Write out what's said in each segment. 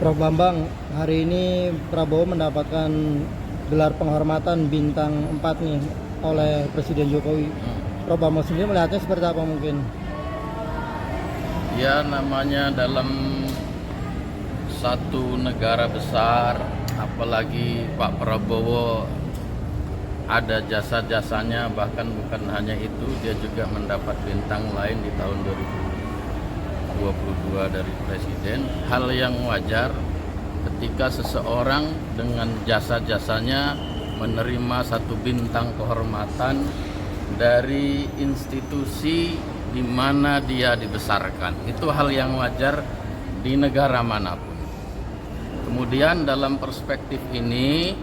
Prof. Bambang, hari ini Prabowo mendapatkan gelar penghormatan bintang 4 nih oleh Presiden Jokowi. Prof. Bambang sendiri melihatnya seperti apa mungkin? Ya, namanya dalam satu negara besar, apalagi Pak Prabowo ada jasa-jasanya, bahkan bukan hanya itu, dia juga mendapat bintang lain di tahun 2022 dari Presiden. Hal yang wajar ketika seseorang dengan jasa-jasanya menerima satu bintang kehormatan dari institusi di mana dia dibesarkan. Itu hal yang wajar di negara manapun. Kemudian dalam perspektif ini,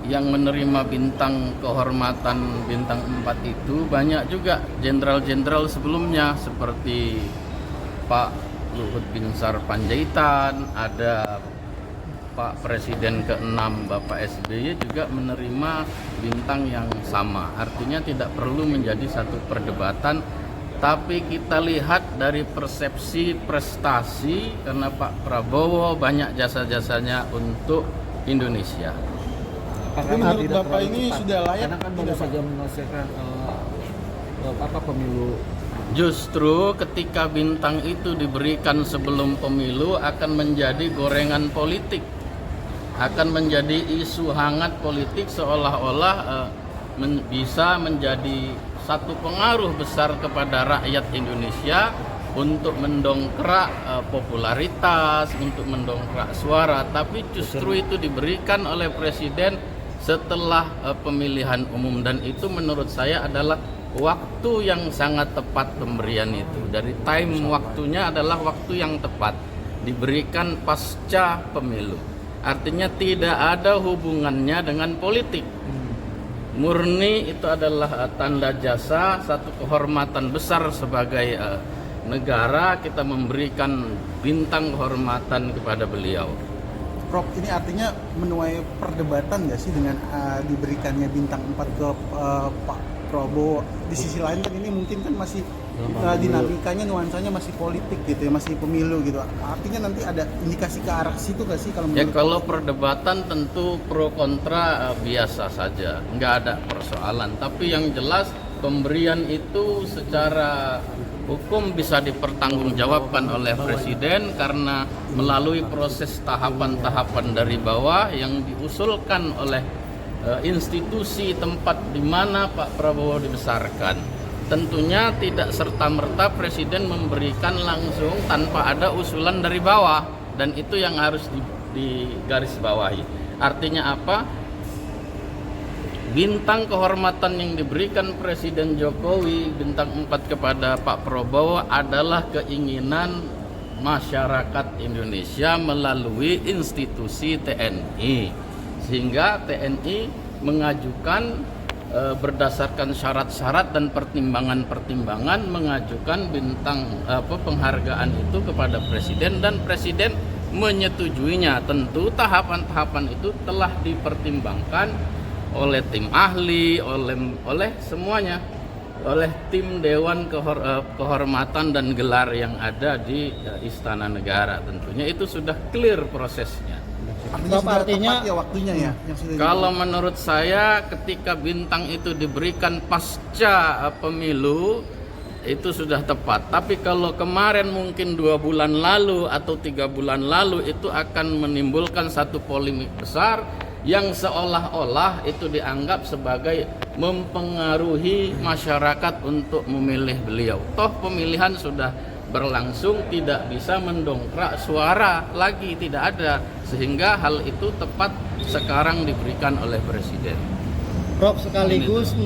yang menerima bintang kehormatan bintang 4 itu banyak juga jenderal-jenderal sebelumnya seperti Pak Luhut Binsar Panjaitan, ada Pak Presiden ke-6 Bapak SBY juga menerima bintang yang sama. Artinya tidak perlu menjadi satu perdebatan, tapi kita lihat dari persepsi prestasi, karena Pak Prabowo banyak jasa-jasanya untuk Indonesia. Apakah menurut Bapak ini sudah layak? Karena kan baru saja menyelesaikan pemilu. Justru ketika bintang itu diberikan sebelum pemilu akan menjadi gorengan politik, akan menjadi isu hangat politik, seolah-olah bisa menjadi satu pengaruh besar kepada rakyat Indonesia untuk mendongkrak popularitas, untuk mendongkrak suara. Tapi justru itu diberikan oleh Presiden setelah pemilihan umum, dan itu menurut saya adalah waktu yang sangat tepat pemberian itu. Dari waktunya adalah waktu yang tepat, diberikan pasca pemilu. Artinya tidak ada hubungannya dengan politik. Murni itu adalah tanda jasa, satu kehormatan besar sebagai negara, kita memberikan bintang kehormatan kepada beliau. Prof, ini artinya menuai perdebatan nggak sih dengan diberikannya bintang 4 ke Pak Prabowo? Di sisi lain kan ini mungkin kan masih dinamikanya, nuansanya masih politik gitu ya, masih pemilu gitu. Artinya nanti ada indikasi ke arah situ nggak sih kalau menurut? Ya, kalau perdebatan tentu pro kontra biasa saja, nggak ada persoalan. Tapi yang jelas pemberian itu secara hukum bisa dipertanggungjawabkan oleh Presiden karena melalui proses tahapan-tahapan dari bawah yang diusulkan oleh institusi tempat di mana Pak Prabowo dibesarkan. Tentunya tidak serta-merta Presiden memberikan langsung tanpa ada usulan dari bawah, dan itu yang harus digarisbawahi. Artinya apa? Bintang kehormatan yang diberikan Presiden Jokowi, bintang 4 kepada Pak Prabowo, adalah keinginan masyarakat Indonesia melalui institusi TNI. Sehingga TNI mengajukan berdasarkan syarat-syarat dan pertimbangan-pertimbangan, mengajukan bintang penghargaan itu kepada Presiden, dan Presiden menyetujuinya. Tentu tahapan-tahapan itu telah dipertimbangkan oleh tim ahli, oleh semuanya, oleh tim Dewan Kehormatan dan Gelar yang ada di Istana Negara. Tentunya itu sudah clear prosesnya. Artinya ya waktunya ya. Kalau menurut saya, ketika bintang itu diberikan pasca pemilu, itu sudah tepat. Tapi kalau kemarin mungkin 2 bulan lalu atau 3 bulan lalu, itu akan menimbulkan satu polemik besar yang seolah-olah itu dianggap sebagai mempengaruhi masyarakat untuk memilih beliau. Toh pemilihan sudah berlangsung, tidak bisa mendongkrak suara lagi, tidak ada. Sehingga hal itu tepat sekarang diberikan oleh Presiden. Prof, sekaligus